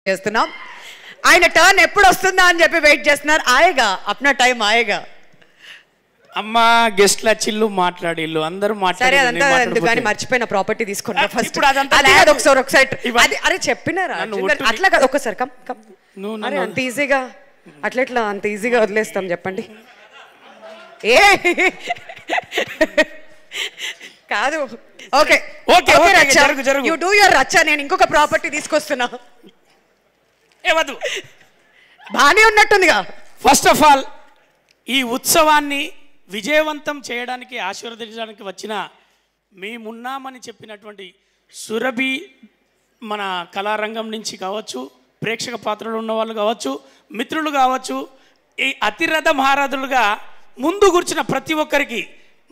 చేస్తున్నాం. ఆయన టర్న్ ఎప్పుడు వస్తుందా అని చెప్పి వెయిట్ చేస్తున్నారు. ఆయేగా అప్నా టైం ఆయేగా. అమ్మా గెస్ట్ల చిల్లు మాట్లాడిల్లు అందరూ సరే అదంతా ఎందుకని మర్చిపోయిన ప్రాపర్టీ తీసుకున్నా ఫస్ట్. ఒకసారి అరే చెప్పినారా అట్లా కదా ఒకసారి కమ్ కమ్. అరే అంత ఈజీగా అట్లా అంత ఈజీగా వదిలేస్తాం చెప్పండి. ఏ కాదు. Okay okay you do your రచ్చ. నేను ఇంకొక ప్రాపర్టీ తీసుకొస్తున్నా. ఏవద్దు బానే ఉన్నట్టుందిగా. ఫస్ట్ ఆఫ్ ఆల్ ఈ ఉత్సవాన్ని విజయవంతం చేయడానికి ఆశీర్వదించడానికి వచ్చిన మేమున్నామని చెప్పినటువంటి సురభి మన కళారంగం నుంచి కావచ్చు, ప్రేక్షక పాత్రలు ఉన్న వాళ్ళు కావచ్చు, మిత్రులు కావచ్చు, ఈ అతిరథ మహారథులుగా ముందు కూర్చున్న ప్రతి ఒక్కరికి,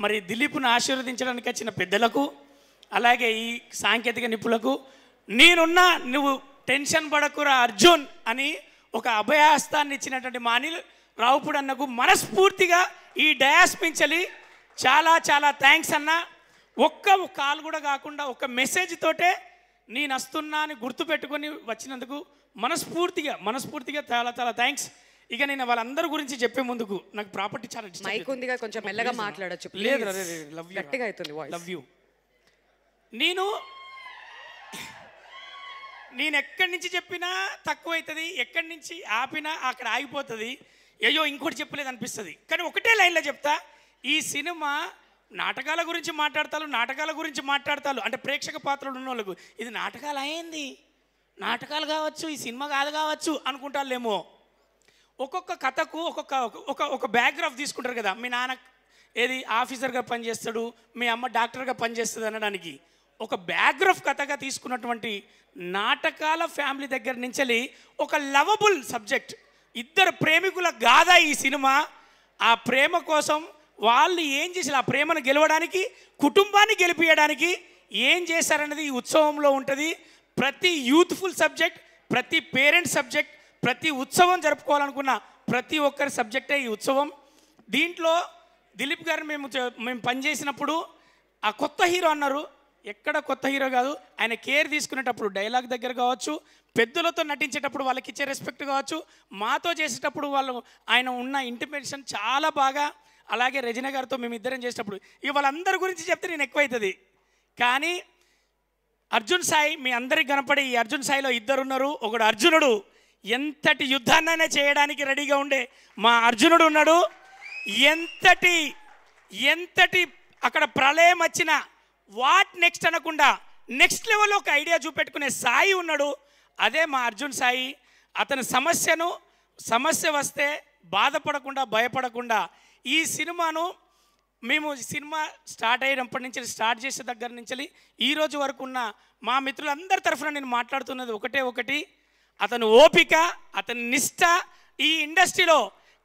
మరి దిలీప్ను ఆశీర్వదించడానికి వచ్చిన పెద్దలకు, అలాగే ఈ సాంకేతిక నిపుణులకు, నేనున్నా నువ్వు టెన్షన్ పడకురా అర్జున్ అని ఒక అభయహస్తాన్ని ఇచ్చినటువంటి మా అనిల్ రావుపూడి అన్నకు మనస్ఫూర్తిగా ఈ డయాస్ మించలి చాలా చాలా థ్యాంక్స్ అన్న. ఒక్క కాల్ కూడా కాకుండా ఒక మెసేజ్ తోటే నేను వస్తున్నా అని గుర్తుపెట్టుకొని వచ్చినందుకు మనస్ఫూర్తిగా చాలా చాలా థ్యాంక్స్. ఇక నేను వాళ్ళందరి గురించి చెప్పే ముందుకు నాకు ప్రాపర్టీ చాలా మైక్ ఉందిగా, కొంచెం మెల్లగా మాట్లాడొచ్చు. లేదు గట్టిగా అవుతుంది వాయిస్. Love you. నేను ఎక్కడి నుంచి చెప్పినా తక్కువ అవుతుంది, ఎక్కడి నుంచి ఆపినా అక్కడ ఆగిపోతుంది. అయ్యో ఇంకోటి చెప్పలేదు అనిపిస్తుంది. కానీ ఒకటే లైన్లో చెప్తా, ఈ సినిమా నాటకాల గురించి మాట్లాడతారు అంటే ప్రేక్షక పాత్రలు ఉన్న వాళ్ళకు ఇది నాటకాలు అయింది, నాటకాలు కావచ్చు, ఈ సినిమా కాదు కావచ్చు అనుకుంటారులేమో. ఒక్కొక్క కథకు ఒక బ్యాక్గ్రాఫ్ తీసుకుంటారు కదా. మీ నాన్న ఏది ఆఫీసర్గా పనిచేస్తాడు, మీ అమ్మ డాక్టర్గా పనిచేస్తుంది అనడానికి ఒక బ్యాక్గ్రాఫ్ కథగా తీసుకున్నటువంటి నాటకాల ఫ్యామిలీ దగ్గర నుంచి ఒక లవబుల్ సబ్జెక్ట్, ఇద్దరు ప్రేమికుల గాథ ఈ సినిమా. ఆ ప్రేమ కోసం వాళ్ళు ఏం చేసి ఆ ప్రేమను గెలవడానికి, కుటుంబాన్ని గెలిపించడానికి ఏం చేశారనేది ఈ ఉత్సవంలో ఉంటుంది. ప్రతి యూత్ఫుల్ సబ్జెక్ట్, ప్రతి పేరెంట్స్ సబ్జెక్ట్, ప్రతి ఉత్సవం జరుపుకోవాలనుకున్న ప్రతి ఒక్కరి సబ్జెక్టే ఈ ఉత్సవం. దీంట్లో దిలీప్ గారు మేము పనిచేసినప్పుడు ఆ కొత్త హీరో అన్నారు. ఎక్కడ కొత్త హీరో కాదు, ఆయన కేర్ తీసుకునేటప్పుడు డైలాగ్ దగ్గర కావచ్చు, పెద్దలతో నటించేటప్పుడు వాళ్ళకి ఇచ్చే రెస్పెక్ట్ కావచ్చు, మాతో చేసేటప్పుడు ఆయన ఉన్న ఇంటిమేషన్ చాలా బాగా. అలాగే రజనీ గారితో మేము ఇద్దరం చేసేటప్పుడు ఇక వాళ్ళందరి గురించి చెప్తే నేను ఎక్కువ అవుతుంది. కానీ అర్జున్ సాయి మీ అందరికి కనపడే ఈ అర్జున్ సాయిలో ఇద్దరు ఉన్నారు. ఒకడు అర్జునుడు, ఎంతటి యుద్ధాన్నైనా చేయడానికి రెడీగా ఉండే మా అర్జునుడు ఉన్నాడు. ఎంతటి అక్కడ ప్రళయం వచ్చినా వాట్ నెక్స్ట్ అనకుండా నెక్స్ట్ లెవెల్లో ఒక ఐడియా చూపెట్టుకునే సాయి ఉన్నాడు. అదే మా అర్జున్ సాయి. అతని సమస్య వస్తే బాధపడకుండా భయపడకుండా ఈ సినిమాను మేము సినిమా స్టార్ట్ అయినప్పటి నుంచి స్టార్ట్ చేసే దగ్గర నుంచి ఈ రోజు వరకు ఉన్న మా మిత్రులందరి తరఫున నేను మాట్లాడుతున్నది ఒకటి, అతను ఓపిక, అతని నిష్ట. ఈ ఇండస్ట్రీలో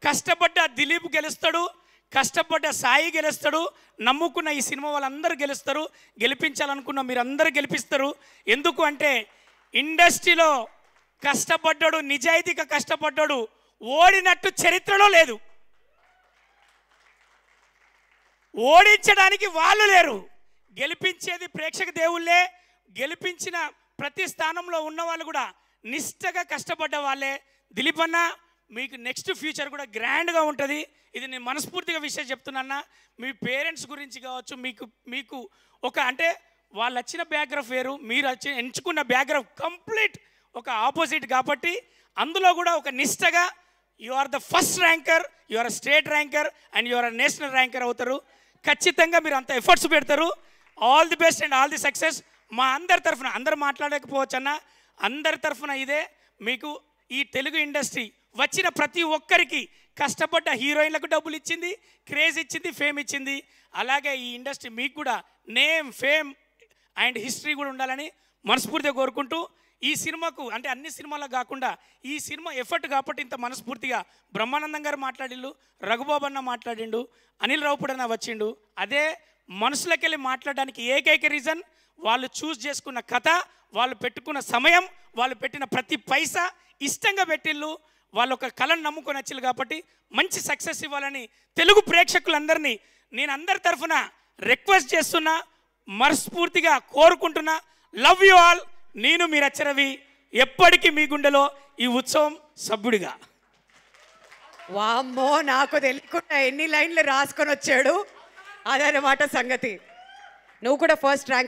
కష్టపడ్డ దిలీప్ గెలుస్తాడు, కష్టపడ్డ సాయి గెలుస్తాడు, నమ్ముకున్న ఈ సినిమా వాళ్ళందరూ గెలుస్తారు, గెలిపించాలనుకున్న మీరందరూ గెలిపిస్తారు. ఎందుకు అంటే ఇండస్ట్రీలో కష్టపడ్డాడు, నిజాయితీగా కష్టపడ్డాడు, ఓడినట్టు చరిత్రలో లేదు. ఓడించడానికి వాళ్ళు లేరు, గెలిపించేది ప్రేక్షక దేవుళ్ళే. గెలిపించిన ప్రతి స్థానంలో ఉన్న వాళ్ళు కూడా నిష్టగా కష్టపడ్డ వాళ్ళే. దిలీప్ అన్న మీకు నెక్స్ట్ ఫ్యూచర్ కూడా గ్రాండ్గా ఉంటుంది. ఇది నేను మనస్ఫూర్తిగా విషయం చెప్తున్నా. మీ పేరెంట్స్ గురించి కావచ్చు, మీకు ఒక అంటే వాళ్ళు వచ్చిన బ్యాక్గ్రౌండ్ వేరు, మీరు ఎంచుకున్న బ్యాక్గ్రౌండ్ కంప్లీట్ ఒక ఆపోజిట్ కాబట్టి అందులో కూడా ఒక నిష్టగా you are the first ranker, you are state ranker and you are national ranker అవుతారు. ఖచ్చితంగా మీరు అంత ఎఫర్ట్స్ పెడతారు. All the best and all the success. మా అందరి తరఫున, అందరు మాట్లాడకపోవచ్చు అన్న, అందరి తరఫున ఇదే మీకు ఈ తెలుగు ఇండస్ట్రీ వచ్చిన ప్రతి ఒక్కరికి కష్టపడ్డ హీరోయిన్లకు డబ్బులు ఇచ్చింది, క్రేజ్ ఇచ్చింది, ఫేమ్ ఇచ్చింది. అలాగే ఈ ఇండస్ట్రీ మీకు కూడా నేమ్, ఫేమ్ అండ్ హిస్టరీ కూడా ఉండాలని మనస్ఫూర్తిగా కోరుకుంటూ ఈ సినిమాకు అంటే అన్ని సినిమాలకు కాకుండా ఈ సినిమా ఎఫర్ట్ కాబట్టి ఇంత మనస్ఫూర్తిగా బ్రహ్మానందం గారు మాట్లాడిండు, రఘుబాబు అన్న మాట్లాడిండు, అనిల్ రావుపూడి అన్న వచ్చిండు. అదే మనసులోకి వెళ్ళి మాట్లాడడానికి ఏకైక రీజన్ వాళ్ళు చూస్ చేసుకున్న కథ, వాళ్ళు పెట్టుకున్న సమయం, వాళ్ళు పెట్టిన ప్రతి పైసా ఇష్టంగా పెట్టిళ్ళు. వాళ్ళు ఒక కళను నమ్ముకొని వచ్చిళ్ళు కాబట్టి మంచి సక్సెస్ ఇవ్వాలని తెలుగు ప్రేక్షకులందరినీ నేను అందరి తరఫున రిక్వెస్ట్ చేస్తున్నా, మనస్ఫూర్తిగా కోరుకుంటున్నా. Love you all. నేను మీ రచ్చరవి. ఎప్పటికీ మీ గుండెలో ఈ ఉత్సవం సభ్యుడిగా. వామ్మో, నాకు తెలియకుండా ఎన్ని లైన్లు రాసుకొని వచ్చాడు. అదనమాట సంగతి. నువ్వు కూడా ఫస్ట్ ర్యాంక్